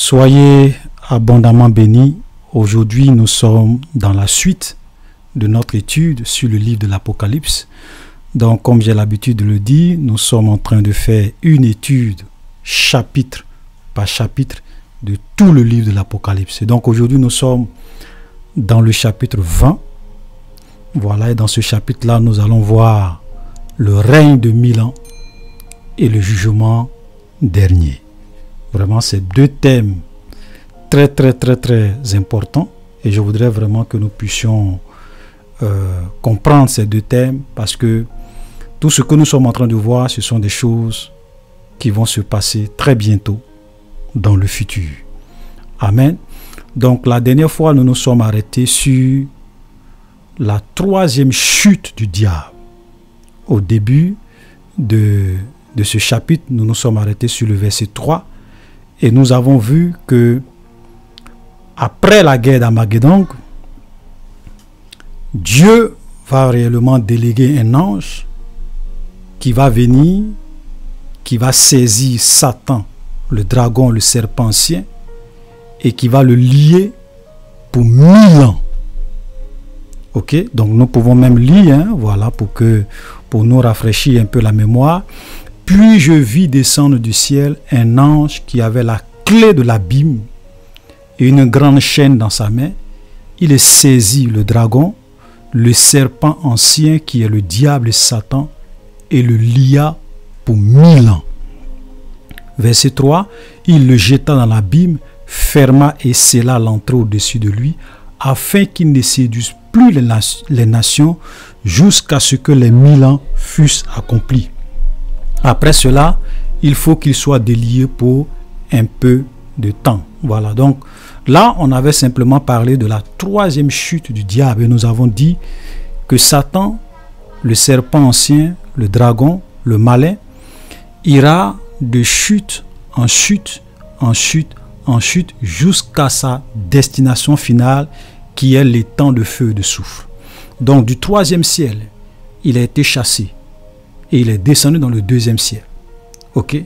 Soyez abondamment bénis. Aujourd'hui, nous sommes dans la suite de notre étude sur le livre de l'Apocalypse. Donc, comme j'ai l'habitude de le dire, nous sommes en train de faire une étude chapitre par chapitre de tout le livre de l'Apocalypse. Et donc, aujourd'hui, nous sommes dans le chapitre 20. Voilà, et dans ce chapitre-là, nous allons voir le règne de 1000 ans et le jugement dernier. Vraiment, c'est deux thèmes très importants. Et je voudrais vraiment que nous puissions comprendre ces deux thèmes, parce que tout ce que nous sommes en train de voir, ce sont des choses qui vont se passer très bientôt dans le futur. Amen. Donc, la dernière fois, nous nous sommes arrêtés sur la troisième chute du diable. Au début de ce chapitre, nous nous sommes arrêtés sur le verset 3 et nous avons vu que après la guerre d'Armageddon, Dieu va réellement déléguer un ange qui va venir, qui va saisir Satan, le dragon, le serpent ancien, et qui va le lier pour 1000 ans. Ok, donc nous pouvons même lire, voilà, pour nous rafraîchir un peu la mémoire. Puis je vis descendre du ciel un ange qui avait la clé de l'abîme et une grande chaîne dans sa main. Il saisit le dragon, le serpent ancien qui est le diable et Satan, et le lia pour 1000 ans. Verset 3, il le jeta dans l'abîme, ferma et scella l'entrée au-dessus de lui, afin qu'il ne séduise plus les nations jusqu'à ce que les 1000 ans fussent accomplis. Après cela, il faut qu'il soit délié pour un peu de temps. Voilà, donc là, on avait simplement parlé de la troisième chute du diable et nous avons dit que Satan, le serpent ancien, le dragon, le malin, ira de chute en chute, en chute, en chute, jusqu'à sa destination finale, qui est les temps de feu et de soufre. Donc du troisième ciel, il a été chassé et il est descendu dans le deuxième ciel. Ok?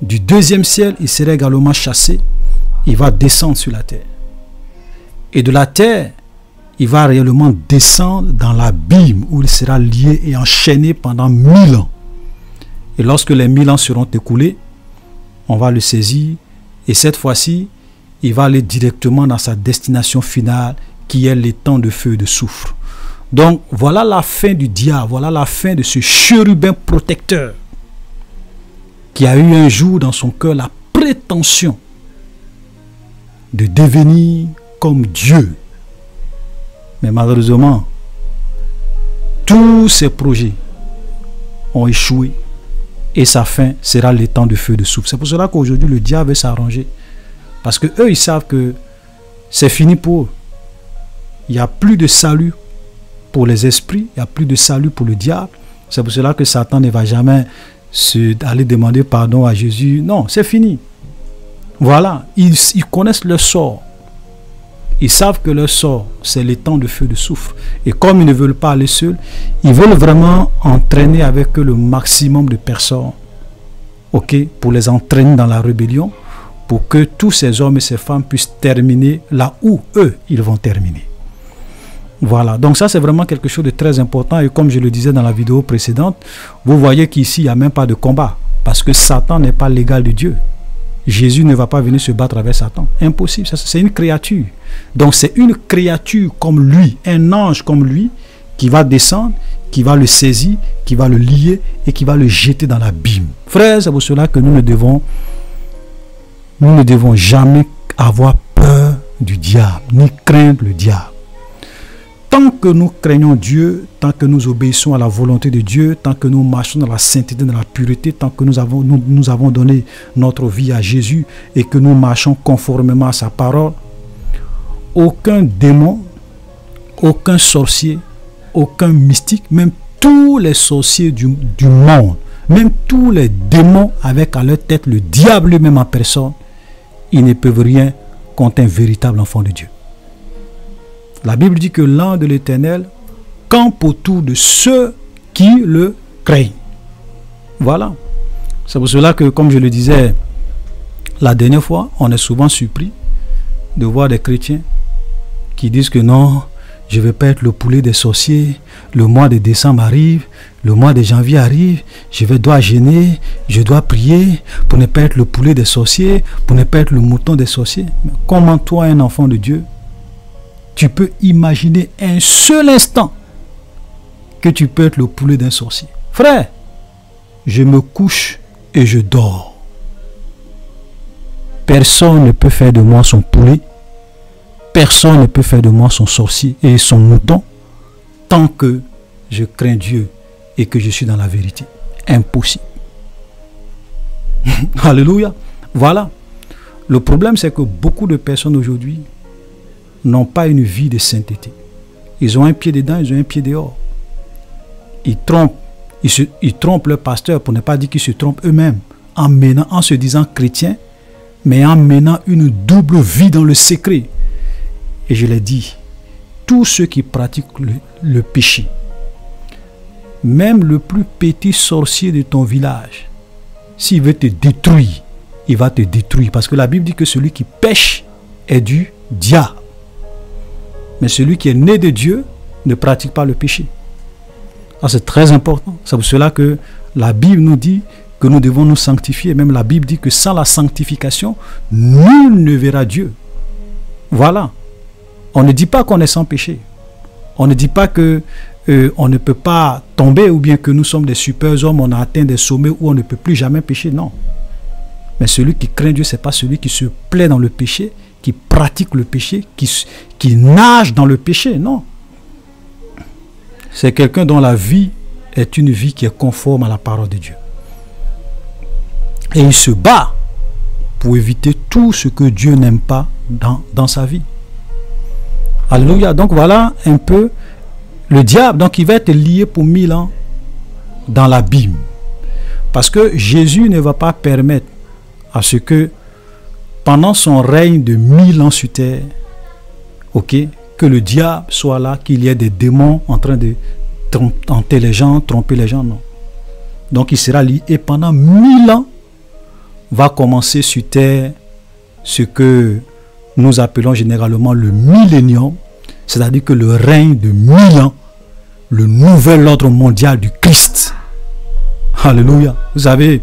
Du deuxième ciel, il sera également chassé, il va descendre sur la terre. Et de la terre, il va réellement descendre dans l'abîme où il sera lié et enchaîné pendant 1000 ans. Et lorsque les 1000 ans seront écoulés, on va le saisir et cette fois-ci, il va aller directement dans sa destination finale, qui est les temps de feu et de soufre. Donc, voilà la fin du diable, voilà la fin de ce chérubin protecteur qui a eu un jour dans son cœur la prétention de devenir comme Dieu. Mais malheureusement, tous ses projets ont échoué et sa fin sera les temps de feu et de soufre. C'est pour cela qu'aujourd'hui, le diable veut s'arranger. Parce que eux, ils savent que c'est fini pour eux. Il n'y a plus de salut pour les esprits, il n'y a plus de salut pour le diable. C'est pour cela que Satan ne va jamais aller demander pardon à Jésus. Non, c'est fini. Voilà, ils connaissent leur sort. Ils savent que leur sort, c'est les temps de feu et de soufre. Et comme ils ne veulent pas aller seuls, ils veulent vraiment entraîner avec eux le maximum de personnes. Ok, pour les entraîner dans la rébellion, pour que tous ces hommes et ces femmes puissent terminer là où eux, ils vont terminer. Voilà, donc ça c'est vraiment quelque chose de très important et comme je le disais dans la vidéo précédente, vous voyez qu'ici il n'y a même pas de combat parce que Satan n'est pas l'égal de Dieu. Jésus ne va pas venir se battre avec Satan, impossible, c'est une créature. Donc c'est une créature comme lui, un ange comme lui qui va descendre, qui va le saisir, qui va le lier et qui va le jeter dans l'abîme. Frères, c'est pour cela que nous ne devons jamais avoir peur du diable, ni craindre le diable. Tant que nous craignons Dieu, tant que nous obéissons à la volonté de Dieu, tant que nous marchons dans la sainteté, dans la pureté, tant que nous avons donné notre vie à Jésus et que nous marchons conformément à sa parole, aucun démon, aucun sorcier, aucun mystique, même tous les sorciers du monde, même tous les démons avec à leur tête le diable lui-même en personne, ils ne peuvent rien contre un véritable enfant de Dieu. La Bible dit que l'ange de l'Éternel campe autour de ceux qui le craignent. Voilà. C'est pour cela que, comme je le disais La dernière fois, on est souvent surpris de voir des chrétiens qui disent que non, je ne vais pas être le poulet des sorciers, le mois de décembre arrive, le mois de janvier arrive, dois jeûner, je dois prier pour ne pas être le poulet des sorciers, pour ne pas être le mouton des sorciers. Mais comment toi, un enfant de Dieu, tu peux imaginer un seul instant que tu peux être le poulet d'un sorcier? Frère, je me couche et je dors. Personne ne peut faire de moi son poulet. Personne ne peut faire de moi son sorcier et son mouton tant que je crains Dieu et que je suis dans la vérité. Impossible. Alléluia. Voilà. Le problème, c'est que beaucoup de personnes aujourd'hui n'ont pas une vie de sainteté. Ils ont un pied dedans, ils ont un pied dehors. Ils trompent leur pasteur, pour ne pas dire qu'ils se trompent eux-mêmes, en se disant chrétiens, mais en menant une double vie dans le secret. Et je l'ai dit, tous ceux qui pratiquent le péché, même le plus petit sorcier de ton village, s'il veut te détruire, il va te détruire. Parce que la Bible dit que celui qui pêche est du diable. Mais celui qui est né de Dieu ne pratique pas le péché. C'est très important. C'est pour cela que la Bible nous dit que nous devons nous sanctifier. Même la Bible dit que sans la sanctification, nul ne verra Dieu. Voilà. On ne dit pas qu'on est sans péché. On ne dit pas que on ne peut pas tomber ou bien que nous sommes des super hommes, on a atteint des sommets où on ne peut plus jamais pécher. Non. Mais celui qui craint Dieu, ce n'est pas celui qui se plaît dans le péché, qui pratique le péché, qui nage dans le péché. Non. C'est quelqu'un dont la vie est une vie qui est conforme à la parole de Dieu. Et il se bat pour éviter tout ce que Dieu n'aime pas dans sa vie. Alléluia. Donc voilà un peu le diable. Donc il va être lié pour 1000 ans dans l'abîme. Parce que Jésus ne va pas permettre à ce que pendant son règne de 1000 ans sur terre, que le diable soit là, qu'il y ait des démons en train de tenter les gens, tromper les gens. Non. Donc il sera lié. Et pendant 1000 ans, va commencer sur terre ce que nous appelons généralement le millénium, c'est-à-dire que le règne de 1000 ans, le nouvel ordre mondial du Christ. Alléluia. Vous savez,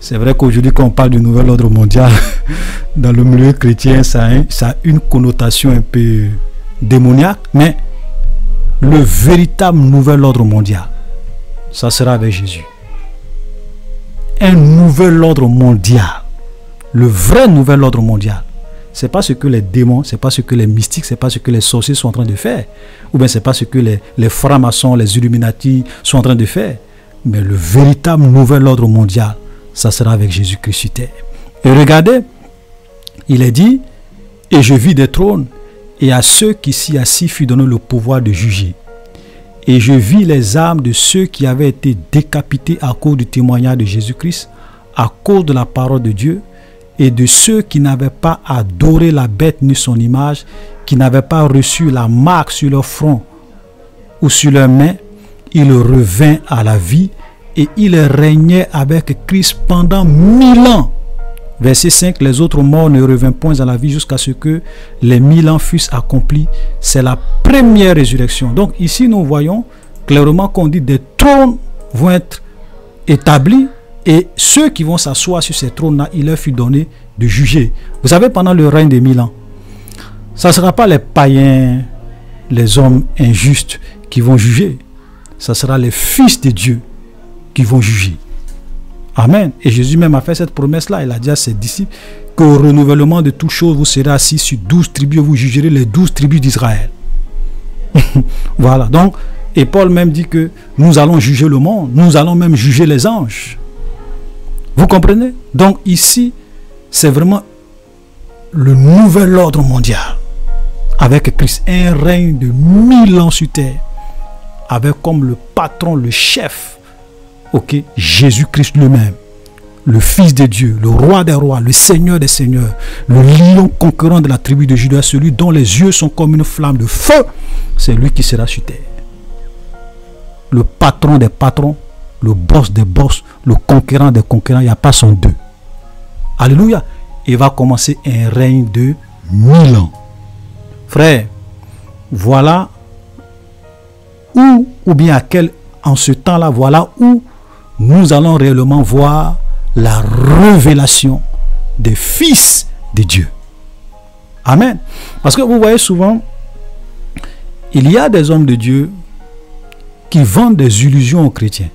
c'est vrai qu'aujourd'hui quand on parle du nouvel ordre mondial, dans le milieu chrétien, ça a une connotation un peu démoniaque, mais le véritable nouvel ordre mondial, ça sera avec Jésus. Un nouvel ordre mondial, le vrai nouvel ordre mondial. C'est pas ce que les démons, c'est pas ce que les mystiques, c'est pas ce que les sorciers sont en train de faire, ou bien c'est pas ce que les francs-maçons, les Illuminati sont en train de faire, mais le véritable nouvel ordre mondial, ça sera avec Jésus-Christ sur terre. Et regardez, il est dit, et je vis des trônes, et à ceux qui s'y assis fut donné le pouvoir de juger. Et je vis les âmes de ceux qui avaient été décapités à cause du témoignage de Jésus-Christ, à cause de la parole de Dieu, et de ceux qui n'avaient pas adoré la bête ni son image, qui n'avaient pas reçu la marque sur leur front ou sur leurs mains. Il revint à la vie et il régnait avec Christ pendant 1000 ans. Verset 5, les autres morts ne revinrent point à la vie jusqu'à ce que les 1000 ans fussent accomplis. C'est la première résurrection. Donc ici nous voyons clairement qu'on dit des trônes vont être établis et ceux qui vont s'asseoir sur ces trônes-là, il leur fut donné de juger. Vous savez, pendant le règne des 1000 ans, ça ne sera pas les païens, les hommes injustes qui vont juger. Ça sera les fils de Dieu qui vont juger. Amen. Et Jésus même a fait cette promesse-là. Il a dit à ses disciples qu'au renouvellement de toutes choses, vous serez assis sur 12 tribus, vous jugerez les 12 tribus d'Israël. Voilà. Donc, et Paul même dit que nous allons juger le monde, nous allons même juger les anges. Vous comprenez? Donc ici, c'est vraiment le nouvel ordre mondial. Avec Christ, un règne de 1000 ans sur terre. Avec comme le patron, le chef, Jésus-Christ lui-même, le Fils de Dieu, le Roi des rois, le Seigneur des seigneurs, le lion conquérant de la tribu de Juda, celui dont les yeux sont comme une flamme de feu, c'est lui qui sera sur terre. Le patron des patrons, le boss des boss, le conquérant des conquérants, il n'y a pas son deux. Alléluia. et va commencer un règne de 1000 ans. Frère, voilà où, ou bien à quel, en ce temps-là, voilà où nous allons réellement voir la révélation des fils de Dieu. Amen. Parce que vous voyez souvent, il y a des hommes de Dieu qui vendent des illusions aux chrétiens.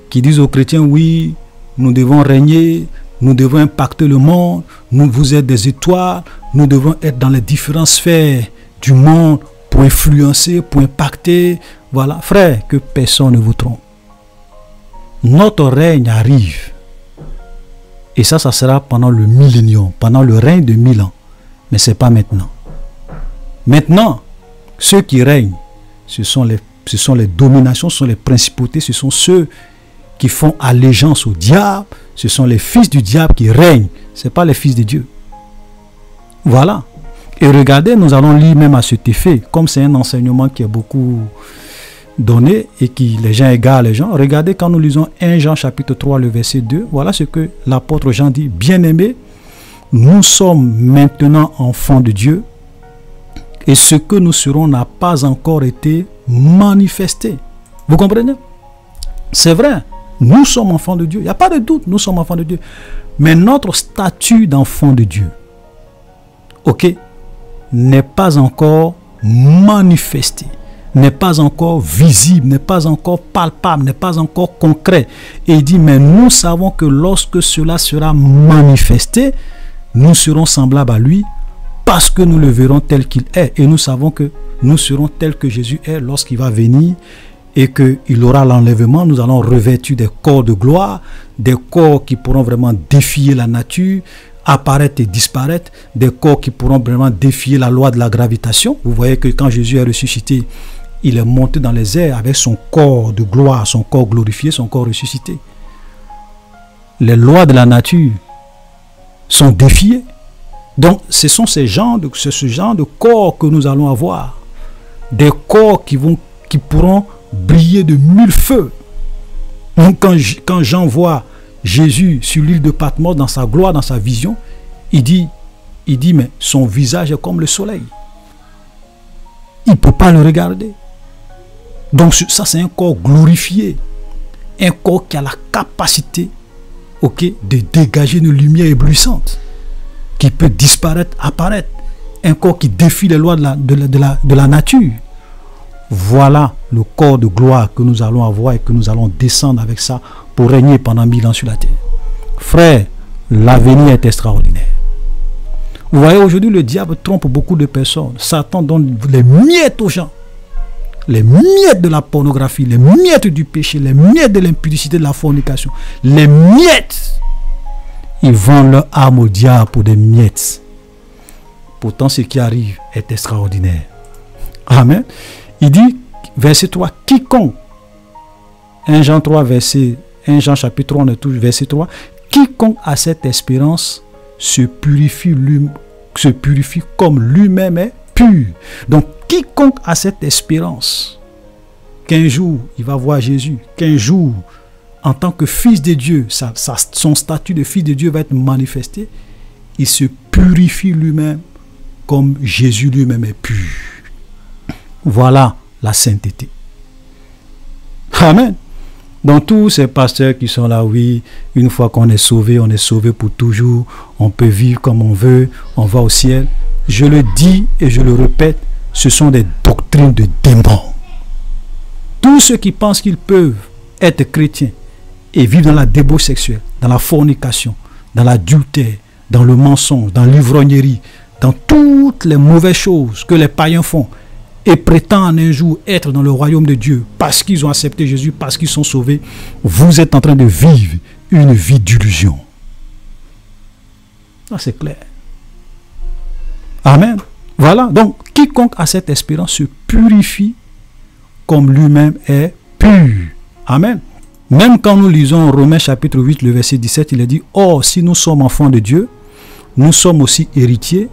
Qui disent aux chrétiens, oui, nous devons régner, nous devons impacter le monde, vous êtes des étoiles, nous devons être dans les différentes sphères du monde pour influencer, pour impacter. Voilà, frère, que personne ne vous trompe. Notre règne arrive. Et ça sera pendant le millénium, pendant le règne de 1000 ans. Mais ce n'est pas maintenant. Maintenant, ceux qui règnent, ce sont les dominations, ce sont les principautés, ce sont ceux qui font allégeance au diable, ce sont les fils du diable qui règnent. Ce n'est pas les fils de Dieu. Voilà. Et regardez, nous allons lire même à cet effet, comme c'est un enseignement qui est beaucoup donné et qui les gens égarent les gens. Regardez quand nous lisons 1 Jean chapitre 3, le verset 2, voilà ce que l'apôtre Jean dit. Bien-aimés, nous sommes maintenant enfants de Dieu et ce que nous serons n'a pas encore été manifesté. Vous comprenez? C'est vrai, nous sommes enfants de Dieu. Il n'y a pas de doute, nous sommes enfants de Dieu. Mais notre statut d'enfant de Dieu, ok, n'est pas encore manifesté, n'est pas encore visible, n'est pas encore palpable, n'est pas encore concret. Et il dit, mais nous savons que lorsque cela sera manifesté, nous serons semblables à lui parce que nous le verrons tel qu'il est. Et nous savons que nous serons tels que Jésus est lorsqu'il va venir et qu'il aura l'enlèvement. Nous allons revêtir des corps de gloire, des corps qui pourront vraiment défier la nature, apparaître et disparaître, des corps qui pourront vraiment défier la loi de la gravitation. Vous voyez que quand Jésus est ressuscité, il est monté dans les airs avec son corps de gloire, son corps glorifié, son corps ressuscité. Les lois de la nature sont défiées. Donc ce sont ce genre de corps que nous allons avoir. Des corps qui pourront briller de 1000 feux. Donc quand Jean voit Jésus sur l'île de Patmos dans sa gloire, dans sa vision, il dit mais son visage est comme le soleil. Il ne peut pas le regarder. Donc ça c'est un corps glorifié. Un corps qui a la capacité, de dégager une lumière éblouissante. Qui peut disparaître, apparaître. Un corps qui défie les lois de la nature. Voilà le corps de gloire que nous allons avoir et que nous allons descendre avec ça pour régner pendant 1000 ans sur la terre. Frère, l'avenir est extraordinaire. Vous voyez, aujourd'hui, le diable trompe beaucoup de personnes. Satan donne les miettes aux gens. Les miettes de la pornographie, les miettes du péché, les miettes de l'impudicité, de la fornication. Les miettes. Ils vendent leur âme au diable pour des miettes. Pourtant, ce qui arrive est extraordinaire. Amen. Il dit, verset 3, quiconque, 1 Jean 3,1 Jean chapitre 3, on est tous, verset 3, quiconque a cette espérance se purifie comme lui-même est pur. Donc, quiconque a cette espérance qu'un jour, il va voir Jésus, qu'un jour, en tant que fils de Dieu, son statut de fils de Dieu va être manifesté, il se purifie lui-même comme Jésus lui-même est pur. Voilà la sainteté. Amen. Donc tous ces pasteurs qui sont là, oui, une fois qu'on est sauvé pour toujours, on peut vivre comme on veut, on va au ciel. Je le dis et je le répète, ce sont des doctrines de démons. Tous ceux qui pensent qu'ils peuvent être chrétiens et vivre dans la débauche sexuelle, dans la fornication, dans l'adultère, dans le mensonge, dans l'ivrognerie, dans toutes les mauvaises choses que les païens font et prétendent un jour être dans le royaume de Dieu parce qu'ils ont accepté Jésus, parce qu'ils sont sauvés, vous êtes en train de vivre une vie d'illusion. Ça c'est clair. Amen. Voilà. Donc, quiconque a cette espérance se purifie comme lui-même est pur. Amen. Même quand nous lisons Romains chapitre 8, le verset 17, il est dit, or, si nous sommes enfants de Dieu, nous sommes aussi héritiers,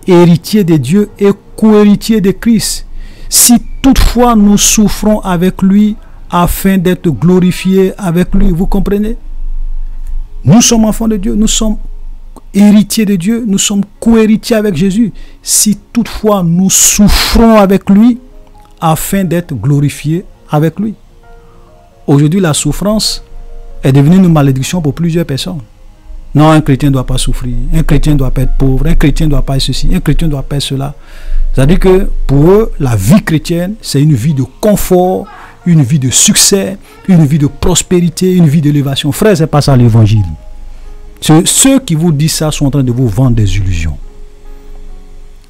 héritiers de Dieu et co-héritiers de Christ. Si toutefois nous souffrons avec lui afin d'être glorifiés avec lui, vous comprenez? Nous sommes enfants de Dieu, nous sommes héritiers de Dieu, nous sommes co-héritiers avec Jésus. Si toutefois nous souffrons avec lui, afin d'être glorifiés avec lui. Aujourd'hui, la souffrance est devenue une malédiction pour plusieurs personnes. Non, un chrétien ne doit pas souffrir, un chrétien ne doit pas être pauvre, un chrétien ne doit pas être ceci, un chrétien ne doit pas être cela. C'est-à-dire que pour eux, la vie chrétienne, c'est une vie de confort, une vie de succès, une vie de prospérité, une vie d'élévation. Frère, ce n'est pas ça l'évangile. Ceux qui vous disent ça sont en train de vous vendre des illusions.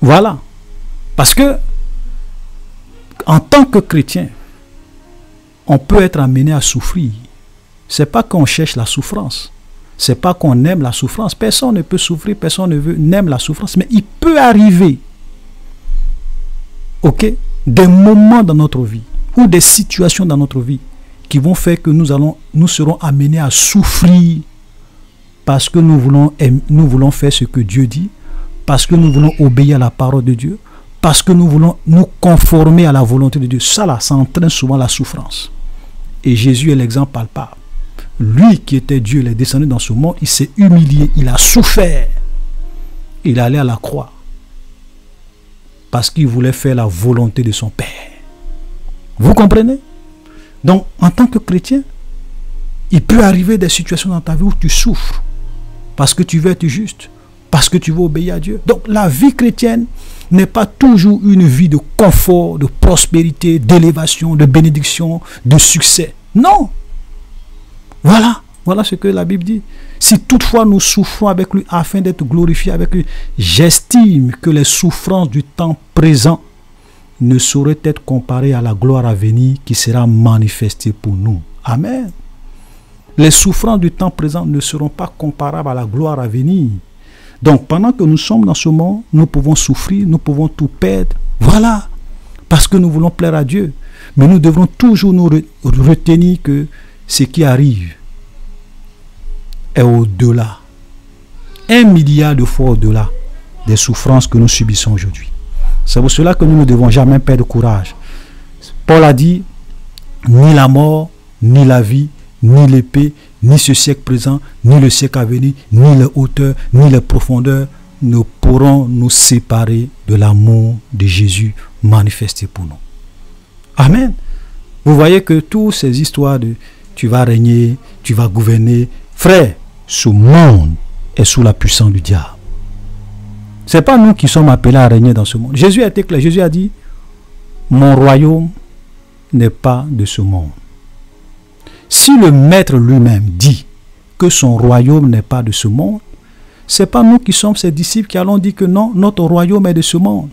Voilà. Parce que, en tant que chrétien, on peut être amené à souffrir. Ce n'est pas qu'on cherche la souffrance. Ce n'est pas qu'on aime la souffrance. Personne ne peut souffrir, personne n'aime la souffrance. Mais il peut arriver, des moments dans notre vie, ou des situations dans notre vie, qui vont faire que nous serons amenés à souffrir, parce que nous voulons faire ce que Dieu dit, parce que nous voulons obéir à la parole de Dieu, parce que nous voulons nous conformer à la volonté de Dieu. Ça là, ça entraîne souvent la souffrance. Et Jésus est l'exemple palpable. Lui qui était Dieu, il est descendu dans ce monde, il s'est humilié, il a souffert. Il est allé à la croix. Parce qu'il voulait faire la volonté de son Père. Vous comprenez? Donc, en tant que chrétien, il peut arriver des situations dans ta vie où tu souffres. Parce que tu veux être juste. Parce que tu veux obéir à Dieu. Donc, la vie chrétienne n'est pas toujours une vie de confort, de prospérité, d'élévation, de bénédiction, de succès. Non. Voilà ce que la Bible dit. Si toutefois nous souffrons avec lui afin d'être glorifiés avec lui, j'estime que les souffrances du temps présent ne sauraient être comparées à la gloire à venir qui sera manifestée pour nous. Amen. Les souffrances du temps présent ne seront pas comparables à la gloire à venir. Donc, pendant que nous sommes dans ce monde, nous pouvons souffrir, nous pouvons tout perdre. Voilà. Parce que nous voulons plaire à Dieu. Mais nous devrons toujours nous retenir que ce qui arrive est au-delà. 1 milliard de fois au-delà des souffrances que nous subissons aujourd'hui. C'est pour cela que nous ne devons jamais perdre courage. Paul a dit, ni la mort, ni la vie, ni l'épée, ni ce siècle présent, ni le siècle à venir, ni les hauteurs, ni les profondeurs ne pourront nous séparer de l'amour de Jésus manifesté pour nous. Amen. Vous voyez que toutes ces histoires de tu vas régner, tu vas gouverner, frère, ce monde est sous la puissance du diable. Ce n'est pas nous qui sommes appelés à régner dans ce monde. Jésus a été clair. Jésus a dit, mon royaume n'est pas de ce monde. Si le maître lui-même dit que son royaume n'est pas de ce monde, ce n'est pas nous qui sommes ses disciples qui allons dire que non, notre royaume est de ce monde,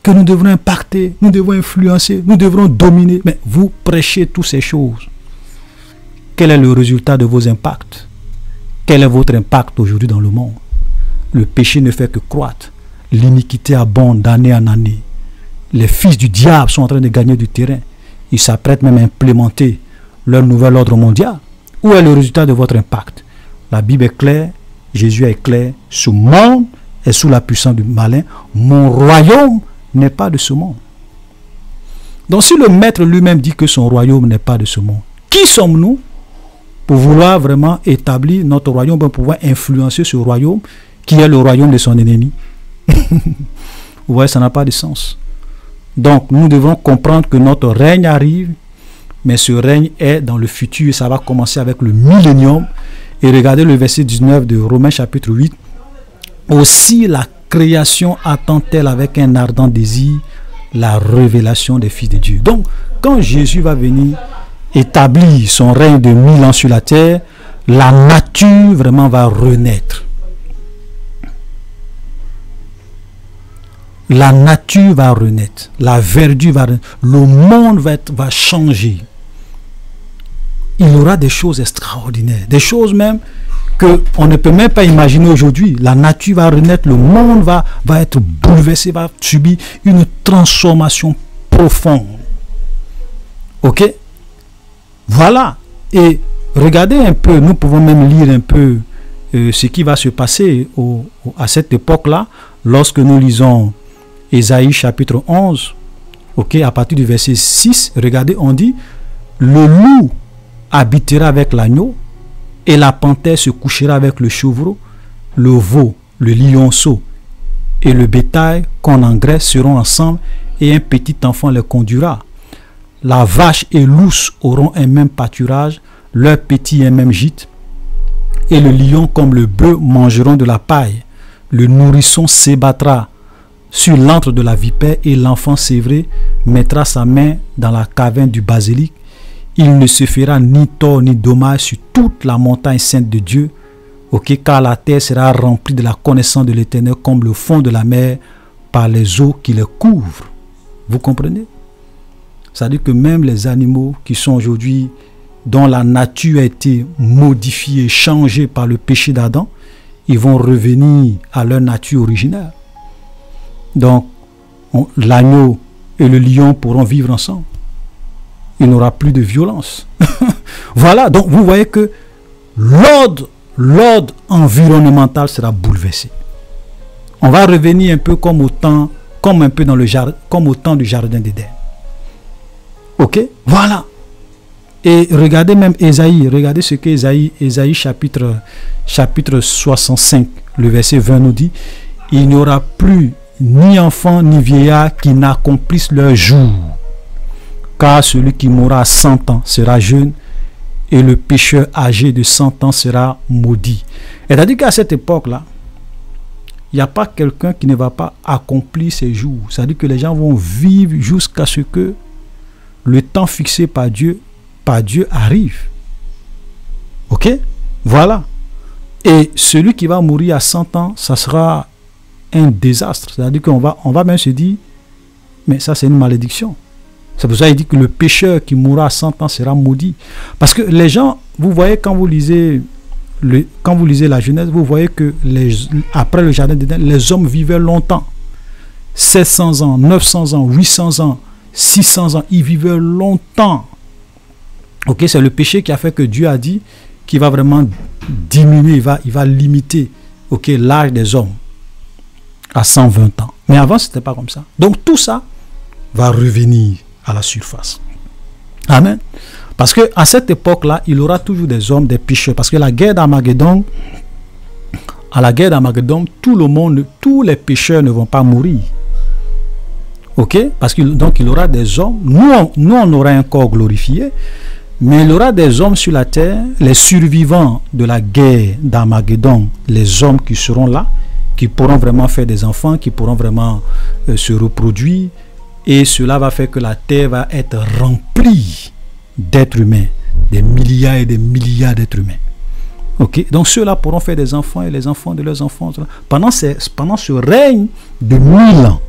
que nous devrons impacter, nous devons influencer, nous devrons dominer. Mais vous prêchez toutes ces choses. Quel est le résultat de vos impacts? Quel est votre impact aujourd'hui dans le monde? Le péché ne fait que croître. L'iniquité abonde d'année en année. Les fils du diable sont en train de gagner du terrain. Ils s'apprêtent même à implémenter leur nouvel ordre mondial. Où est le résultat de votre impact? La Bible est claire, Jésus est clair, ce monde est sous la puissance du malin. Mon royaume n'est pas de ce monde. Donc si le maître lui-même dit que son royaume n'est pas de ce monde, qui sommes-nous pour vouloir vraiment établir notre royaume, pour pouvoir influencer ce royaume qui est le royaume de son ennemi? Vous voyez, ça n'a pas de sens. Donc nous devons comprendre que notre règne arrive, mais ce règne est dans le futur et ça va commencer avec le millénium. Et regardez le verset 19 de Romains chapitre 8. Aussi la création attend-elle avec un ardent désir la révélation des fils de Dieu. Donc quand Jésus va venir établir son règne de 1000 ans sur la terre, la nature vraiment va renaître. La nature va renaître, la verdure va renaître, le monde va changer. Il y aura des choses extraordinaires, des choses même qu'on ne peut même pas imaginer aujourd'hui. La nature va renaître, le monde va être bouleversé, va subir une transformation profonde. Ok? Voilà. Et regardez un peu, nous pouvons même lire un peu ce qui va se passer à cette époque-là, lorsque nous lisons Ésaïe chapitre 11, ok, à partir du verset 6, regardez, on dit, le loup habitera avec l'agneau, et la panthère se couchera avec le chevreau, le veau, le lionceau et le bétail qu'on engraisse seront ensemble, et un petit enfant les conduira. La vache et l'ours auront un même pâturage, leurs petits un même gîte, et le lion comme le bœuf mangeront de la paille. Le nourrisson s'ébattra sur l'antre de la vipère, et l'enfant sévré mettra sa main dans la caverne du basilic. Il ne se fera ni tort ni dommage sur toute la montagne sainte de Dieu, car la terre sera remplie de la connaissance de l'Éternel comme le fond de la mer par les eaux qui le couvrent. Vous comprenez? C'est-à-dire que même les animaux qui sont aujourd'hui, dont la nature a été modifiée, changée par le péché d'Adam, ils vont revenir à leur nature originelle. Donc, l'agneau et le lion pourront vivre ensemble. Il n'y aura plus de violence. Voilà, donc vous voyez que l'ordre environnemental sera bouleversé. On va revenir un peu comme au temps du jardin d'Éden. Ok, voilà. Et regardez même Ésaïe, regardez ce que Ésaïe chapitre 65, le verset 20 nous dit: il n'y aura plus ni enfant ni vieillard qui n'accomplissent leur jour, car celui qui mourra à 100 ans sera jeune, et le pécheur âgé de 100 ans sera maudit. C'est-à-dire qu'à cette époque-là, il n'y a pas quelqu'un qui ne va pas accomplir ses jours. C'est-à-dire que les gens vont vivre jusqu'à ce que le temps fixé par Dieu arrive. Ok? Voilà. Et celui qui va mourir à 100 ans, ça sera un désastre. C'est-à-dire qu'on va même se dire, mais ça c'est une malédiction. C'est pour ça qu'il dit que le pécheur qui mourra à 100 ans sera maudit. Parce que les gens, vous voyez, quand vous lisez la Genèse, vous voyez que après le jardin d'Éden, les hommes vivaient longtemps. 700 ans, 900 ans, 800 ans, 600 ans, ils vivaient longtemps. Ok, c'est le péché qui a fait que Dieu a dit qu'il va vraiment diminuer, il va limiter, ok, l'âge des hommes à 120 ans. Mais avant, ce n'était pas comme ça. Donc tout ça va revenir à la surface. Amen. Parce qu'à cette époque-là, il y aura toujours des hommes, des pécheurs. Parce que à la guerre d'Armageddon, tout le monde, tous les pécheurs ne vont pas mourir. Ok? Parce que donc il y aura des hommes. Nous on aura un corps glorifié, mais il y aura des hommes sur la terre, les survivants de la guerre d'Armageddon, les hommes qui seront là, qui pourront vraiment faire des enfants, qui pourront vraiment se reproduire, et cela va faire que la terre va être remplie d'êtres humains, des milliards et des milliards d'êtres humains. Ok? Donc ceux-là pourront faire des enfants et les enfants de leurs enfants pendant ce règne de 1000 ans.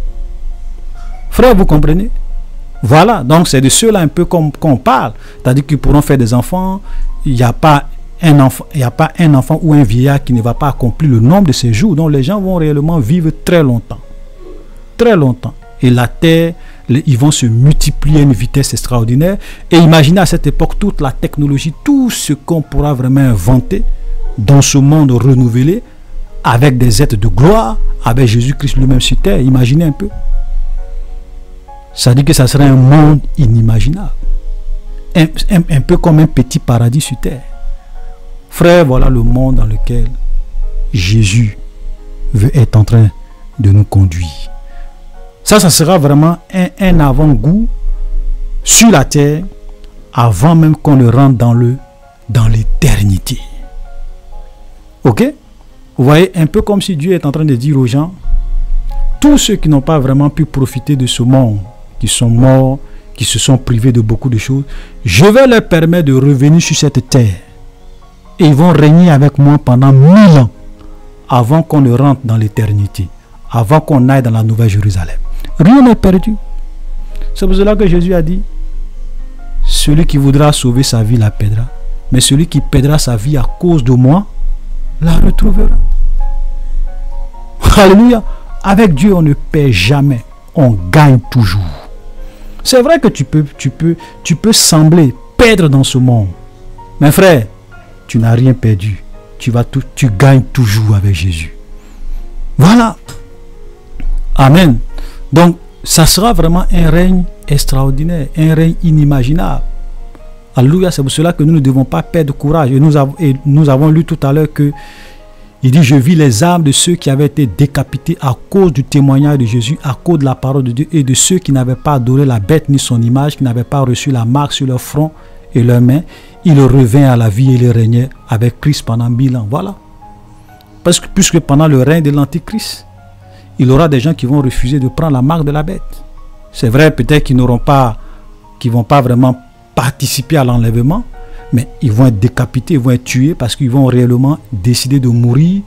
Frère, vous comprenez? Voilà, donc c'est de ceux-là un peu qu'on parle. C'est-à-dire qu'ils pourront faire des enfants. Il n'y a pas un enfant ou un vieillard qui ne va pas accomplir le nombre de ses jours. Donc les gens vont réellement vivre très longtemps. Très longtemps. Et la terre, ils vont se multiplier à une vitesse extraordinaire. Et imaginez à cette époque toute la technologie, tout ce qu'on pourra vraiment inventer dans ce monde renouvelé, avec des êtres de gloire, avec Jésus-Christ lui-même sur terre. Imaginez un peu. Ça dit que ça serait un monde inimaginable. Un peu comme un petit paradis sur terre. Frère, voilà le monde dans lequel Jésus veut être en train de nous conduire. Ça sera vraiment un avant-goût sur la terre avant même qu'on le rentre dans l'éternité. Ok? Vous voyez, un peu comme si Dieu est en train de dire aux gens, tous ceux qui n'ont pas vraiment pu profiter de ce monde, qui sont morts, qui se sont privés de beaucoup de choses, je vais leur permettre de revenir sur cette terre. Et ils vont régner avec moi pendant 1000 ans, avant qu'on ne rentre dans l'éternité, avant qu'on aille dans la Nouvelle Jérusalem. Rien n'est perdu. C'est pour cela que Jésus a dit, celui qui voudra sauver sa vie la perdra, mais celui qui perdra sa vie à cause de moi la retrouvera. Alléluia. Avec Dieu, on ne perd jamais, on gagne toujours. C'est vrai que tu peux sembler perdre dans ce monde. Mais frère, tu n'as rien perdu. Tu gagnes toujours avec Jésus. Voilà. Amen. Donc, ça sera vraiment un règne extraordinaire, un règne inimaginable. Alléluia, c'est pour cela que nous ne devons pas perdre courage. Et nous avons lu tout à l'heure que Il dit, je vis les âmes de ceux qui avaient été décapités à cause du témoignage de Jésus, à cause de la parole de Dieu, et de ceux qui n'avaient pas adoré la bête ni son image, qui n'avaient pas reçu la marque sur leur front et leurs mains. Il revint à la vie et il régnait avec Christ pendant 1000 ans. Voilà. Parce que, puisque pendant le règne de l'Antichrist, il y aura des gens qui vont refuser de prendre la marque de la bête. C'est vrai, peut-être qu'ils n'auront pas, qu'ils ne vont pas vraiment participer à l'enlèvement, mais ils vont être décapités, ils vont être tués parce qu'ils vont réellement décider de mourir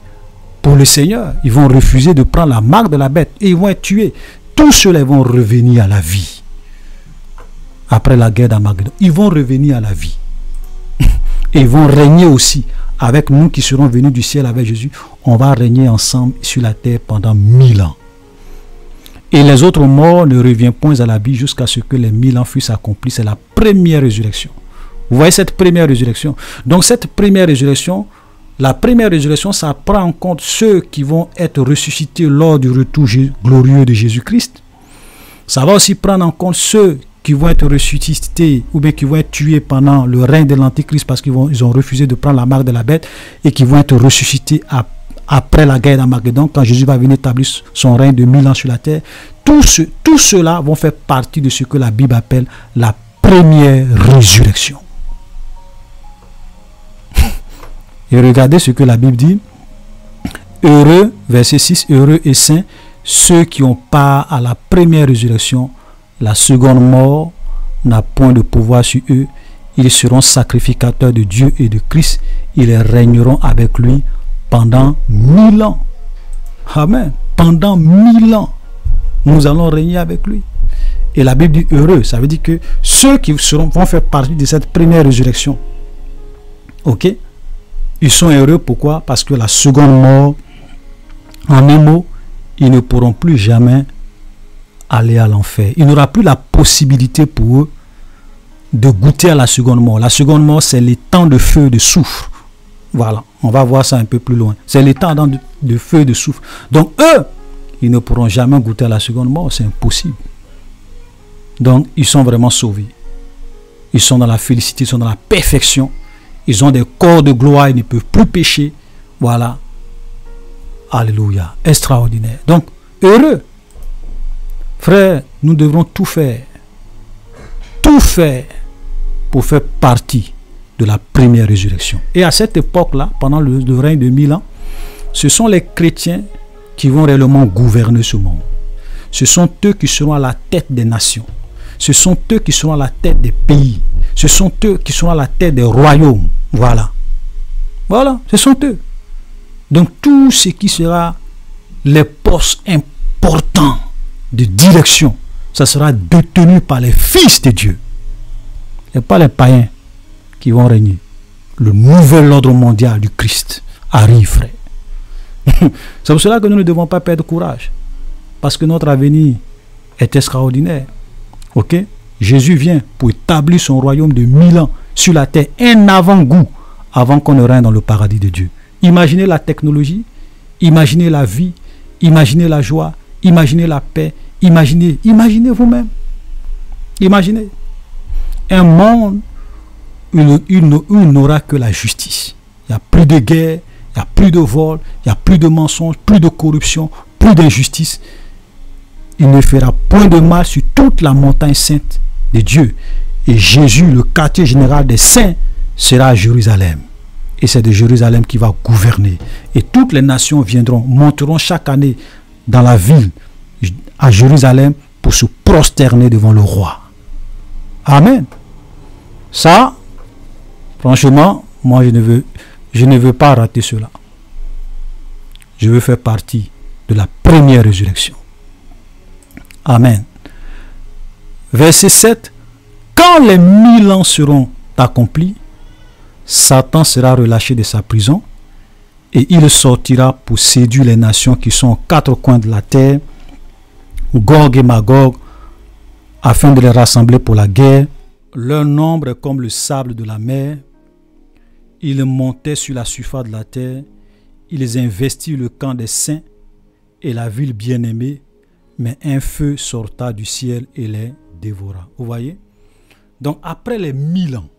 pour le Seigneur. Ils vont refuser de prendre la marque de la bête et ils vont être tués. Tous ceux-là vont revenir à la vie. Après la guerre d'Armageddon, ils vont revenir à la vie. Et ils vont régner aussi avec nous qui serons venus du ciel avec Jésus. On va régner ensemble sur la terre pendant 1000 ans. Et les autres morts ne reviennent point à la vie jusqu'à ce que les 1000 ans fussent accomplis. C'est la première résurrection. Vous voyez cette première résurrection. Donc cette première résurrection, la première résurrection, ça prend en compte ceux qui vont être ressuscités lors du retour glorieux de Jésus-Christ. Ça va aussi prendre en compte ceux qui vont être ressuscités ou bien qui vont être tués pendant le règne de l'Antichrist parce qu'ils ont refusé de prendre la marque de la bête et qui vont être ressuscités après la guerre d'Armageddon, quand Jésus va venir établir son règne de 1000 ans sur la terre. Tous ceux-là vont faire partie de ce que la Bible appelle la première résurrection. Et regardez ce que la Bible dit. Heureux, verset 6, heureux et saints, ceux qui ont part à la première résurrection. La seconde mort n'a point de pouvoir sur eux. Ils seront sacrificateurs de Dieu et de Christ. Ils régneront avec lui pendant 1000 ans. Amen. Pendant 1000 ans, nous allons régner avec lui. Et la Bible dit heureux. Ça veut dire que ceux qui vont faire partie de cette première résurrection, ok, ils sont heureux. Pourquoi? Parce que la seconde mort, en un mot, ils ne pourront plus jamais aller à l'enfer. Il n'y aura plus la possibilité pour eux de goûter à la seconde mort. La seconde mort, c'est les temps de feu et de soufre. Voilà, on va voir ça un peu plus loin. C'est les temps de feu et de soufre. Donc eux, ils ne pourront jamais goûter à la seconde mort, c'est impossible. Donc ils sont vraiment sauvés. Ils sont dans la félicité, ils sont dans la perfection. Ils ont des corps de gloire, ils ne peuvent plus pécher. Voilà. Alléluia. Extraordinaire. Donc, heureux. Frère, nous devrons tout faire pour faire partie de la première résurrection. Et à cette époque-là, pendant le règne de 1000 ans, ce sont les chrétiens qui vont réellement gouverner ce monde. Ce sont eux qui seront à la tête des nations. Ce sont eux qui seront à la tête des pays. Ce sont eux qui seront à la tête des royaumes. Voilà. Voilà, ce sont eux. Donc tout ce qui sera les postes importants de direction, ça sera détenu par les fils de Dieu. Et pas les païens qui vont régner. Le nouvel ordre mondial du Christ arrive, frère. C'est pour cela que nous ne devons pas perdre courage. Parce que notre avenir est extraordinaire. Ok? Jésus vient pour établir son royaume de 1000 ans sur la terre. Un avant-goût avant qu'on ne règne dans le paradis de Dieu. Imaginez la technologie, imaginez la vie, imaginez la joie, imaginez la paix, imaginez vous-même. Imaginez un monde où il n'aura que la justice. Il n'y a plus de guerre, il n'y a plus de vol, il n'y a plus de mensonges, plus de corruption, plus d'injustice. Il ne fera point de mal sur toute la montagne sainte de Dieu. Et Jésus, le quartier général des saints, sera à Jérusalem. Et c'est de Jérusalem qui va gouverner. Et toutes les nations viendront, monteront chaque année dans la ville, à Jérusalem, pour se prosterner devant le roi. Amen. Ça, franchement, moi je ne veux pas rater cela. Je veux faire partie de la première résurrection. Amen. Verset 7. Quand les 1000 ans seront accomplis, Satan sera relâché de sa prison et il sortira pour séduire les nations qui sont aux quatre coins de la terre, Gog et Magog, afin de les rassembler pour la guerre. Leur nombre est comme le sable de la mer. Ils montaient sur la surface de la terre. Ils investirent le camp des saints et la ville bien-aimée, mais un feu sorta du ciel et les dévora. Vous voyez? Donc après les 1000 ans,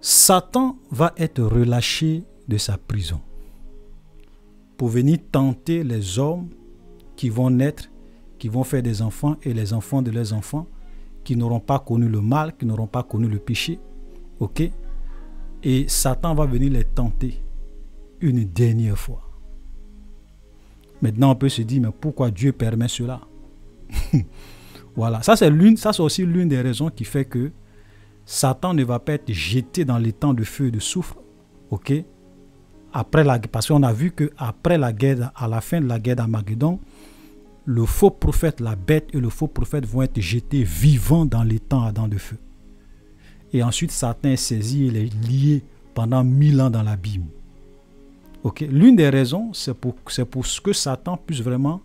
Satan va être relâché de sa prison pour venir tenter les hommes qui vont naître, qui vont faire des enfants et les enfants de leurs enfants qui n'auront pas connu le mal, qui n'auront pas connu le péché. Ok? Et Satan va venir les tenter une dernière fois. Maintenant, on peut se dire, mais pourquoi Dieu permet cela? Voilà, ça c'est aussi l'une des raisons qui fait que Satan ne va pas être jeté dans les temps de feu et de soufre. Ok? Parce qu'on a vu qu'après la guerre, à la fin de la guerre d'Armageddon, le faux prophète, la bête et le faux prophète vont être jetés vivants dans les temps ardents de feu. Et ensuite, Satan est saisi et est lié pendant 1000 ans dans l'abîme. Okay? L'une des raisons, c'est pour que Satan puisse vraiment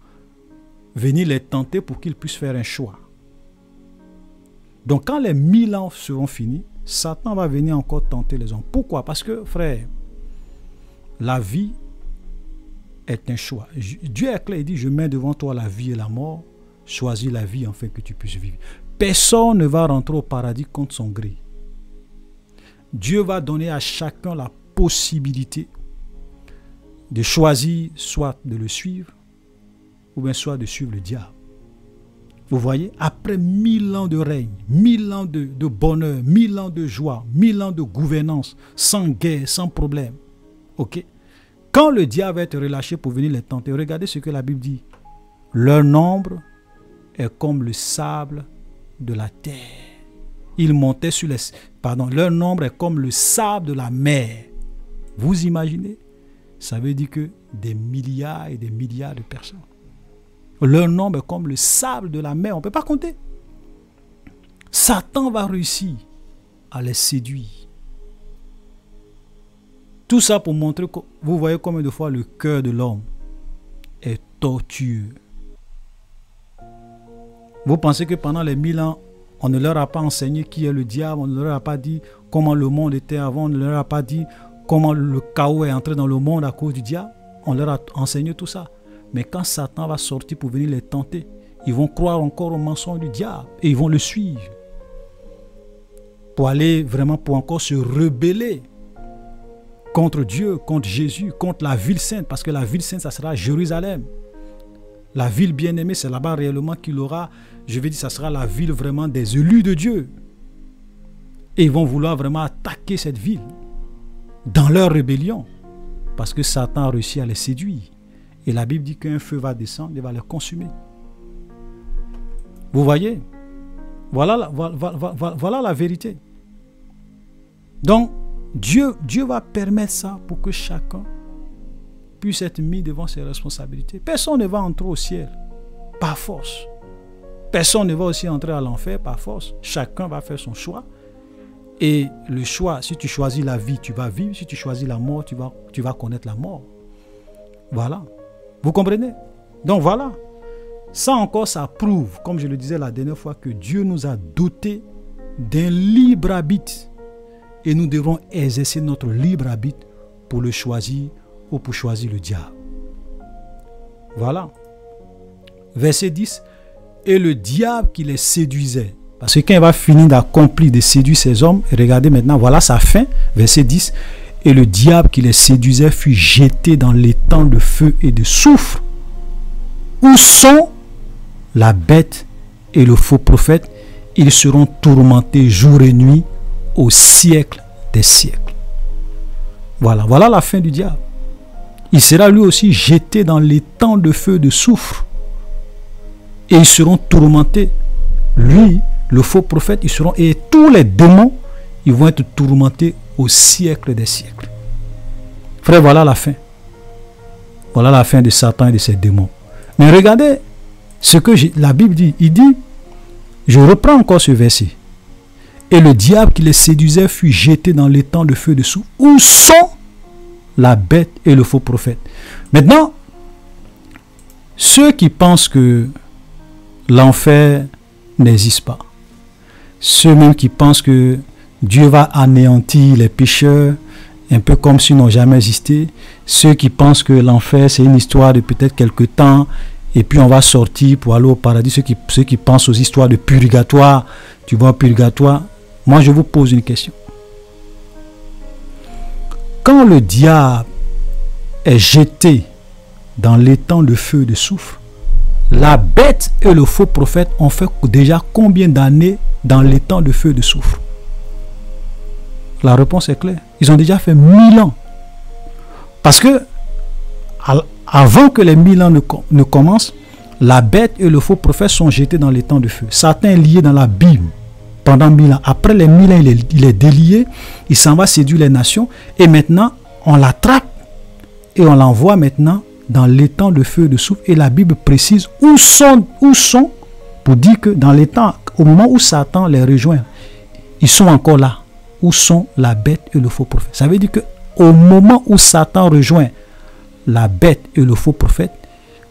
venir les tenter pour qu'ils puissent faire un choix. Donc, quand les 1000 ans seront finis, Satan va venir encore tenter les hommes. Pourquoi? Parce que, frère, la vie est un choix. Dieu est clair, il dit, je mets devant toi la vie et la mort, choisis la vie afin que tu puisses vivre. Personne ne va rentrer au paradis contre son gré. Dieu va donner à chacun la possibilité de choisir soit de le suivre ou bien soit de suivre le diable. Vous voyez, après 1000 ans de règne, 1000 ans de bonheur, 1000 ans de joie, 1000 ans de gouvernance, sans guerre, sans problème. Ok? Quand le diable va être relâché pour venir les tenter, regardez ce que la Bible dit. Leur nombre est comme le sable de la terre. Ils montaient sur les... leur nombre est comme le sable de la mer. Vous imaginez? Ça veut dire que des milliards et des milliards de personnes. Leur nombre est comme le sable de la mer. On ne peut pas compter. Satan va réussir à les séduire. Tout ça pour montrer que vous voyez combien de fois le cœur de l'homme est tortueux. Vous pensez que pendant les 1000 ans, on ne leur a pas enseigné qui est le diable, on ne leur a pas dit comment le monde était avant, on ne leur a pas dit comment le chaos est entré dans le monde à cause du diable. On leur a enseigné tout ça. Mais quand Satan va sortir pour venir les tenter, ils vont croire encore au mensonge du diable et ils vont le suivre. Pour aller vraiment, pour encore se rebeller contre Dieu, contre Jésus, contre la ville sainte, parce que la ville sainte, ça sera Jérusalem. La ville bien-aimée, c'est là-bas réellement qu'il aura, je vais dire, ça sera la ville vraiment des élus de Dieu. Et ils vont vouloir vraiment attaquer cette ville dans leur rébellion, parce que Satan a réussi à les séduire. Et la Bible dit qu'un feu va descendre et va les consumer. Vous voyez? Voilà la vérité. Donc, Dieu va permettre ça pour que chacun puisse être mis devant ses responsabilités. Personne ne va entrer au ciel par force. Personne ne va aussi entrer à l'enfer par force. Chacun va faire son choix. Et le choix, si tu choisis la vie, tu vas vivre. Si tu choisis la mort, tu vas connaître la mort. Voilà. Vous comprenez? Donc voilà. Ça encore, ça prouve, comme je le disais la dernière fois, que Dieu nous a dotés d'un libre arbitre. Et nous devrons exercer notre libre arbitre pour le choisir ou pour choisir le diable. Voilà. Verset 10. Et le diable qui les séduisait. Parce que quand il va finir d'accomplir, de séduire ces hommes, et regardez maintenant, voilà sa fin. Verset 10. Et le diable qui les séduisait fut jeté dans l'étang de feu et de soufre, où sont la bête et le faux prophète. Ils seront tourmentés jour et nuit au siècle des siècles. Voilà la fin du diable. Il sera lui aussi jeté dans l'étang de feu et de soufre. Et ils seront tourmentés. Lui, le faux prophète, et tous les démons, ils vont être tourmentés au siècle des siècles. Frère, voilà la fin. Voilà la fin de Satan et de ses démons. Mais regardez ce que la Bible dit. Il dit, je reprends encore ce verset. Et le diable qui les séduisait fut jeté dans l'étang de feu de soufre, où sont la bête et le faux prophète. Maintenant, ceux qui pensent que l'enfer n'existe pas, ceux même qui pensent que Dieu va anéantir les pécheurs, un peu comme s'ils n'ont jamais existé, ceux qui pensent que l'enfer c'est une histoire de peut-être quelque temps, et puis on va sortir pour aller au paradis, ceux qui pensent aux histoires de purgatoire, tu vois, purgatoire. Moi je vous pose une question. quand le diable est jeté dans l'étang de feu et de soufre, la bête et le faux prophète ont fait déjà combien d'années dans l'étang de feu et de soufre? La réponse est claire. Ils ont déjà fait 1000 ans. Parce que avant que les 1000 ans ne commencent, la bête et le faux prophète sont jetés dans l'étang de feu. Satan est lié dans la Bible pendant 1000 ans. Après les 1000 ans, il est délié. Il s'en va séduire les nations. Et maintenant, on l'attrape et on l'envoie maintenant dans l'étang de feu et de soufre. Et la Bible précise où sont pour dire que dans l'étang, au moment où Satan les rejoint, ils sont encore là. Où sont la bête et le faux prophète? Ça veut dire que au moment où Satan rejoint la bête et le faux prophète,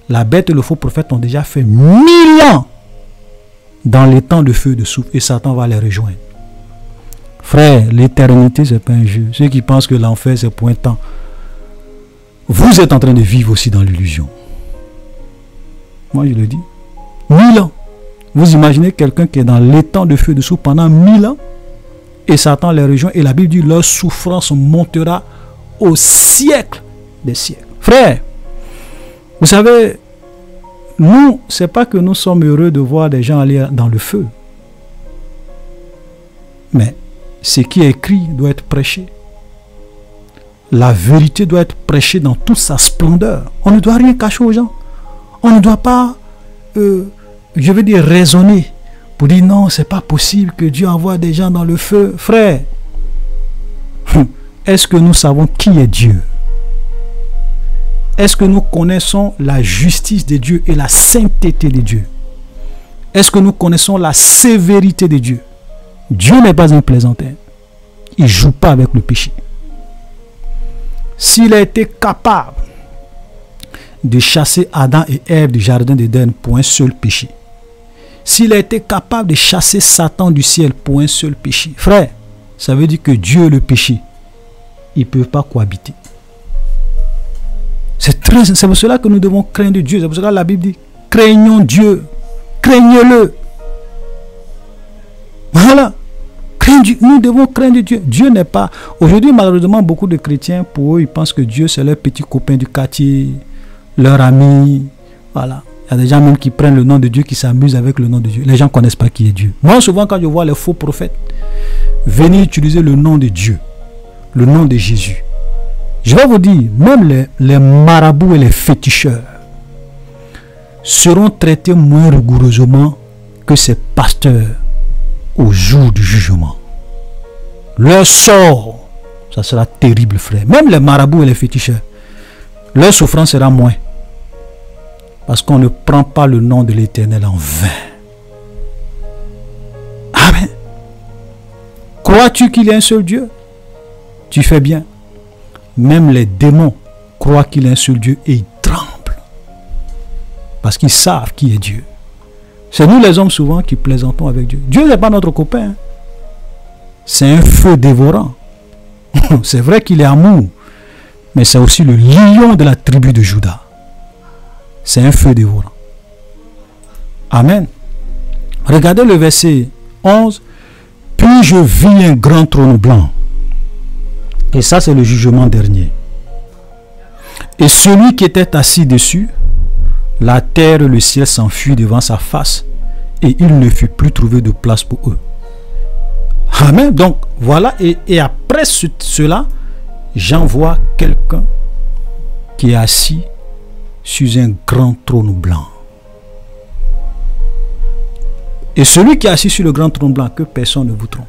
la bête et le faux prophète ont déjà fait 1000 ans dans les temps de feu et de soufre, et Satan va les rejoindre. Frère, l'éternité, c'est pas un jeu. Ceux qui pensent que l'enfer, c'est pour un temps, vous êtes en train de vivre aussi dans l'illusion. Moi, je le dis. 1000 ans. Vous imaginez quelqu'un qui est dans l'étang de feu et de soufre pendant 1000 ans, et Satan les rejoint, et la Bible dit leur souffrance montera au siècle des siècles. Frère, vous savez, nous, c'est pas que nous sommes heureux de voir des gens aller dans le feu. Mais ce qui est écrit doit être prêché. La vérité doit être prêchée dans toute sa splendeur. On ne doit rien cacher aux gens. On ne doit pas, je veux dire, raisonner pour dire non, c'est pas possible que Dieu envoie des gens dans le feu. Frère, est-ce que nous savons qui est Dieu? Est-ce que nous connaissons la justice de Dieu et la sainteté de Dieu? Est-ce que nous connaissons la sévérité de Dieu? Dieu n'est pas un plaisantin. Il ne joue pas avec le péché. S'il a été capable de chasser Adam et Ève du jardin d'Éden pour un seul péché, s'il a été capable de chasser Satan du ciel pour un seul péché, frère, ça veut dire que Dieu et le péché, ils ne peuvent pas cohabiter. C'est pour cela que nous devons craindre Dieu. C'est pour cela que la Bible dit, craignons Dieu, craignez-le. Voilà. Nous devons craindre Dieu. Dieu n'est pas... Aujourd'hui, malheureusement, beaucoup de chrétiens, pour eux, ils pensent que Dieu, c'est leur petit copain du quartier, leur ami. Voilà. Il y a des gens même qui prennent le nom de Dieu, qui s'amusent avec le nom de Dieu. Les gens ne connaissent pas qui est Dieu. Moi, souvent, quand je vois les faux prophètes venir utiliser le nom de Dieu, le nom de Jésus, je vais vous dire, même les marabouts et les féticheurs seront traités moins rigoureusement que ces pasteurs au jour du jugement. Leur sort, ça sera terrible, frère. Même les marabouts et les féticheurs, leur souffrance sera moins. Parce qu'on ne prend pas le nom de l'Éternel en vain. Amen. Crois-tu qu'il y a un seul Dieu? Tu fais bien. Même les démons croient qu'il y a un seul Dieu et ils tremblent. Parce qu'ils savent qui est Dieu. C'est nous les hommes souvent qui plaisantons avec Dieu. Dieu n'est pas notre copain. C'est un feu dévorant. C'est vrai qu'il est amour. Mais c'est aussi le lion de la tribu de Juda. C'est un feu dévorant. Amen. Regardez le verset 11. Puis je vis un grand trône blanc. Et ça, c'est le jugement dernier. Et celui qui était assis dessus, la terre et le ciel s'enfuient devant sa face, et il ne fut plus trouvé de place pour eux. Amen. Donc, voilà. Et après cela, j'en vois quelqu'un qui est assis sur un grand trône blanc. Et celui qui est assis sur le grand trône blanc, que personne ne vous trompe,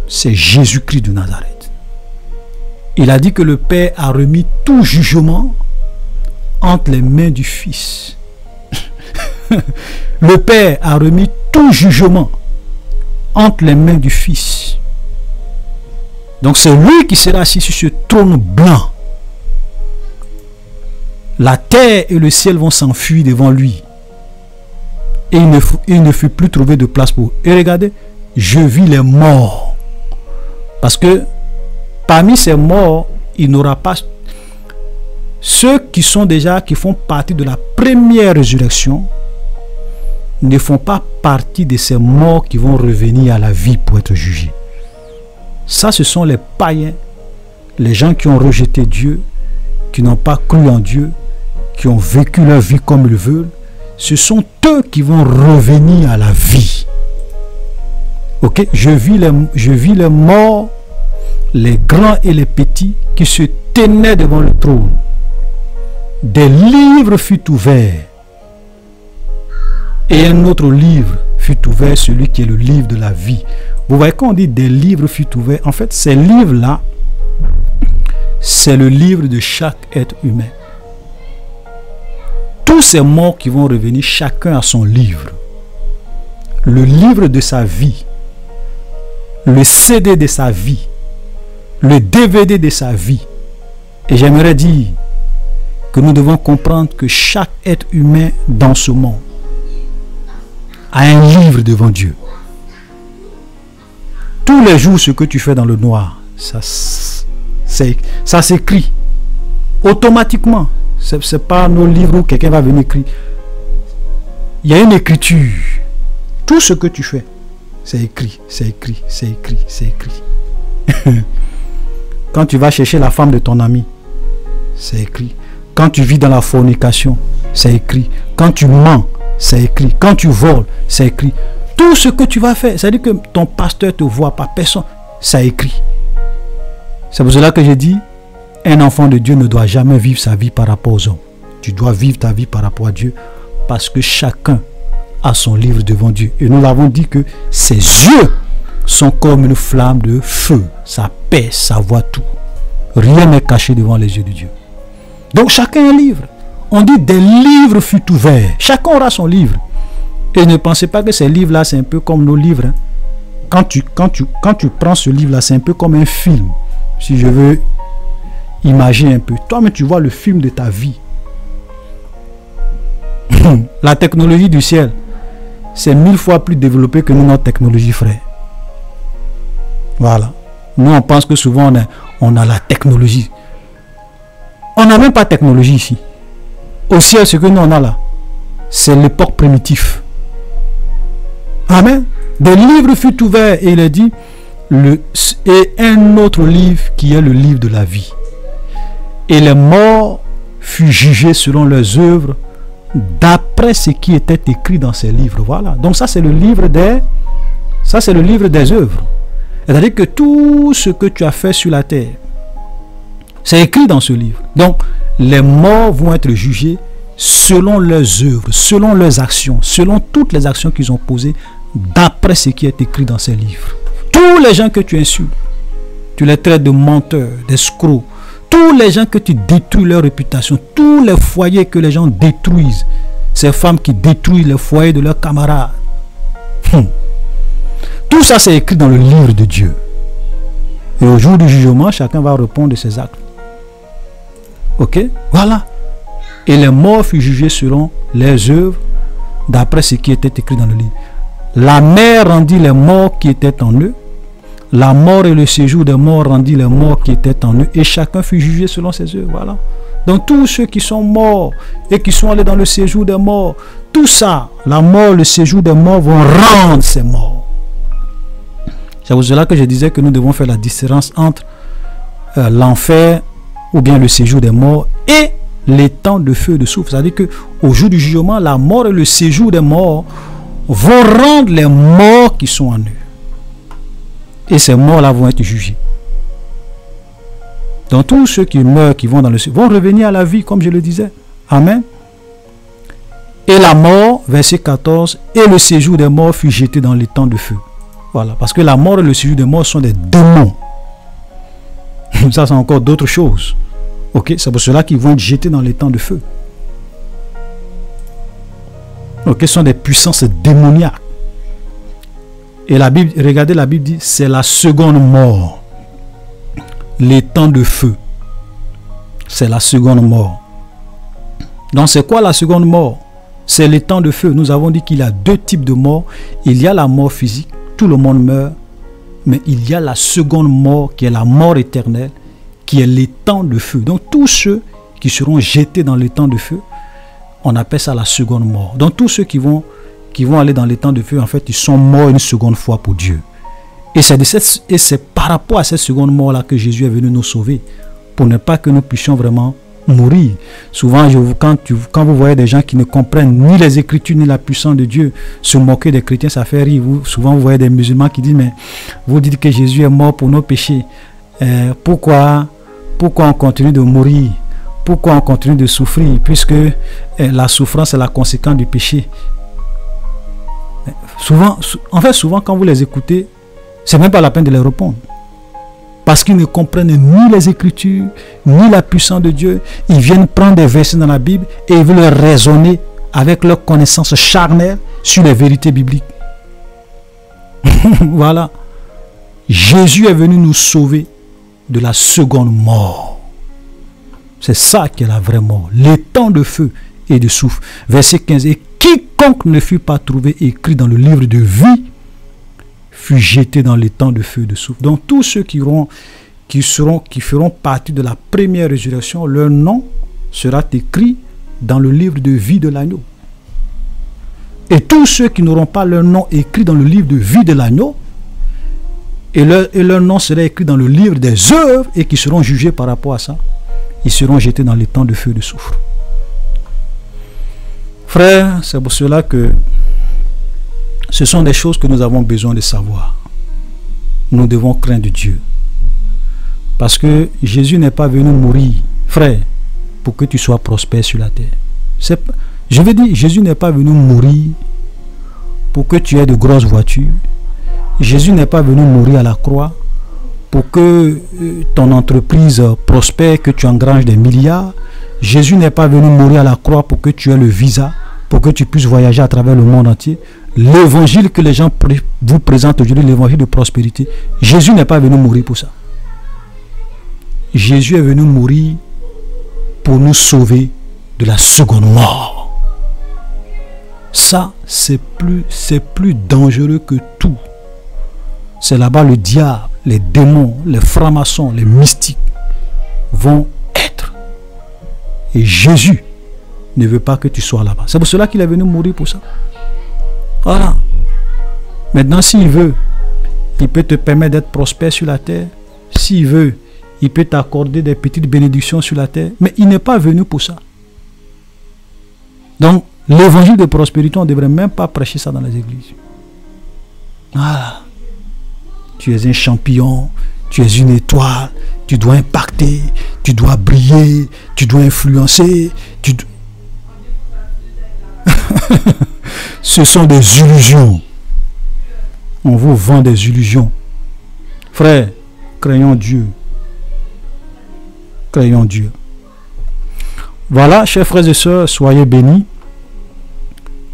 c'est Jésus-Christ de Nazareth. Il a dit que le Père a remis tout jugement entre les mains du Fils. Le Père a remis tout jugement entre les mains du Fils. Donc c'est lui qui sera assis sur ce trône blanc. La terre et le ciel vont s'enfuir devant lui. Et il ne fut plus trouvé de place pour eux. Et regardez, je vis les morts. Parce que parmi ces morts, il n'aura pas... Ceux qui font partie de la première résurrection ne font pas partie de ces morts qui vont revenir à la vie pour être jugés. Ça, ce sont les païens, les gens qui ont rejeté Dieu, qui n'ont pas cru en Dieu, qui ont vécu leur vie comme ils veulent, ce sont eux qui vont revenir à la vie. Ok, je vis les morts, les grands et les petits, qui se tenaient devant le trône. Des livres furent ouverts. Et un autre livre fut ouvert, celui qui est le livre de la vie. Vous voyez, quand on dit des livres furent ouverts, en fait, ces livres-là, c'est le livre de chaque être humain. Tous ces morts qui vont revenir, chacun a son livre. Le livre de sa vie, le CD de sa vie, le DVD de sa vie. Et j'aimerais dire que nous devons comprendre que chaque être humain dans ce monde a un livre devant Dieu. Tous les jours, ce que tu fais dans le noir, ça s'écrit automatiquement. C'est pas nos livres où quelqu'un va venir écrire. Il y a une écriture. Tout ce que tu fais, c'est écrit, c'est écrit, c'est écrit, c'est écrit. Quand tu vas chercher la femme de ton ami, c'est écrit. Quand tu vis dans la fornication, c'est écrit. Quand tu mens, c'est écrit. Quand tu voles, c'est écrit. Tout ce que tu vas faire, c'est-à-dire que ton pasteur te voit, pas personne, c'est écrit. C'est pour cela que j'ai dit, un enfant de Dieu ne doit jamais vivre sa vie par rapport aux hommes. Tu dois vivre ta vie par rapport à Dieu, parce que chacun a son livre devant Dieu. Et nous l'avons dit que ses yeux sont comme une flamme de feu. Ça pèse, ça voit tout. Rien n'est caché devant les yeux de Dieu. Donc chacun a un livre. On dit des livres furent ouverts. Chacun aura son livre. Et ne pensez pas que ces livres-là, c'est un peu comme nos livres. Hein. Quand tu prends ce livre-là, c'est un peu comme un film. Si je veux imaginer un peu. Toi-même, tu vois le film de ta vie. La technologie du ciel, c'est 1000 fois plus développé que nous, notre technologie, frère. Voilà. Nous, on pense que souvent, on a la technologie. On n'a même pas de technologie ici. Au ciel, ce que nous, on a là, c'est l'époque primitive. Amen. Des livres furent ouverts et il est dit, et un autre livre qui est le livre de la vie. Et les morts furent jugés selon leurs œuvres, d'après ce qui était écrit dans ces livres. Voilà. Donc ça, c'est le livre des œuvres. C'est-à-dire que tout ce que tu as fait sur la terre, c'est écrit dans ce livre. Donc, les morts vont être jugés selon leurs œuvres, selon leurs actions, selon toutes les actions qu'ils ont posées, d'après ce qui est écrit dans ces livres. Tous les gens que tu insultes, tu les traites de menteurs, d'escrocs, tous les gens que tu détruis leur réputation, tous les foyers que les gens détruisent, ces femmes qui détruisent les foyers de leurs camarades, tout ça c'est écrit dans le livre de Dieu. Et au jour du jugement, chacun va répondre de ses actes. Ok? Voilà. Et les morts furent jugés selon les œuvres, d'après ce qui était écrit dans le livre. La mer rendit les morts qui étaient en eux. La mort et le séjour des morts rendit les morts qui étaient en eux. Et chacun fut jugé selon ses œuvres. Voilà. Donc tous ceux qui sont morts et qui sont allés dans le séjour des morts, tout ça, la mort, le séjour des morts vont rendre ces morts. C'est pour cela que je disais que nous devons faire la différence entre l'enfer ou bien le séjour des morts et les temps de feu et de souffle. C'est-à-dire qu'au jour du jugement, la mort et le séjour des morts vont rendre les morts qui sont en eux. Et ces morts-là vont être jugés. Donc tous ceux qui meurent, qui vont dans le vont revenir à la vie, comme je le disais. Amen. Et la mort, verset 14, et le séjour des morts fut jeté dans les temps de feu. Voilà, parce que la mort et le séjour des morts sont des démons. Ça, c'est encore d'autres choses. Ok, c'est pour cela qu'ils vont être jetés dans les temps de feu. Ok, ce sont des puissances démoniaques. Et la Bible, regardez, la Bible dit, c'est la seconde mort. Les temps de feu. C'est la seconde mort. Donc c'est quoi la seconde mort? C'est les temps de feu. Nous avons dit qu'il y a deux types de morts. Il y a la mort physique, tout le monde meurt. Mais il y a la seconde mort qui est la mort éternelle, qui est les temps de feu. Donc tous ceux qui seront jetés dans les temps de feu, on appelle ça la seconde mort. Donc tous ceux qui vont aller dans les temps de feu, en fait, ils sont morts une seconde fois pour Dieu. Et c'est par rapport à cette seconde mort-là que Jésus est venu nous sauver, pour ne pas que nous puissions vraiment mourir. Souvent, quand vous voyez des gens qui ne comprennent ni les Écritures ni la puissance de Dieu se moquer des chrétiens, ça fait rire. Souvent, vous voyez des musulmans qui disent, mais vous dites que Jésus est mort pour nos péchés. Pourquoi on continue de mourir? Pourquoi on continue de souffrir? Puisque la souffrance est la conséquence du péché. Souvent, quand vous les écoutez, c'est même pas la peine de les répondre. Parce qu'ils ne comprennent ni les Écritures, ni la puissance de Dieu. Ils viennent prendre des versets dans la Bible et ils veulent raisonner avec leur connaissance charnelle sur les vérités bibliques. Voilà. Jésus est venu nous sauver de la seconde mort. C'est ça qui est la vraie mort. Les temps de feu et de souffle. Verset 15. Et quiconque ne fut pas trouvé écrit dans le livre de vie fut jeté dans les temps de feu et de souffle. Donc tous ceux qui feront partie de la première résurrection, leur nom sera écrit dans le livre de vie de l'agneau. Et tous ceux qui n'auront pas leur nom écrit dans le livre de vie de l'agneau, et leur nom sera écrit dans le livre des œuvres, et qui seront jugés par rapport à ça, ils seront jetés dans les temps de feu et de soufre. Frères, c'est pour cela que ce sont des choses que nous avons besoin de savoir. Nous devons craindre Dieu. Parce que Jésus n'est pas venu mourir, frère, pour que tu sois prospère sur la terre. Je veux dire, Jésus n'est pas venu mourir pour que tu aies de grosses voitures. Jésus n'est pas venu mourir à la croix pour que ton entreprise prospère, que tu engranges des milliards. Jésus n'est pas venu mourir à la croix pour que tu aies le visa, pour que tu puisses voyager à travers le monde entier. L'évangile que les gens vous présentent aujourd'hui, l'évangile de prospérité, Jésus n'est pas venu mourir pour ça. Jésus est venu mourir pour nous sauver de la seconde mort. Ça, c'est plus dangereux que tout. C'est là-bas le diable, les démons, les francs-maçons, les mystiques vont être. Et Jésus ne veut pas que tu sois là-bas. C'est pour cela qu'il est venu mourir pour ça. Voilà. Maintenant, s'il veut, il peut te permettre d'être prospère sur la terre. S'il veut, il peut t'accorder des petites bénédictions sur la terre. Mais il n'est pas venu pour ça. Donc, l'évangile de prospérité, on ne devrait même pas prêcher ça dans les églises. Voilà. Tu es un champion, tu es une étoile, tu dois impacter, tu dois briller, tu dois influencer. Ce sont des illusions. On vous vend des illusions. Frère, craignons Dieu. Craignons Dieu. Voilà, chers frères et sœurs, soyez bénis.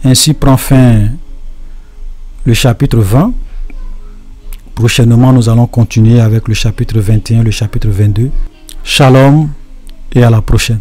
Ainsi prend fin le chapitre 20. Prochainement, nous allons continuer avec le chapitre 21, le chapitre 22. Shalom et à la prochaine.